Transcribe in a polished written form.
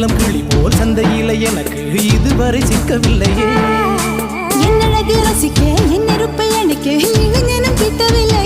இளம் கிளி போல் சந்தையில எனக்கு இதுவரை சிக்கவில்லையே. என் அழகு ரசிக்க என் நெருப்பை அணைக்க இளைஞனும் கிட்டவில்லை.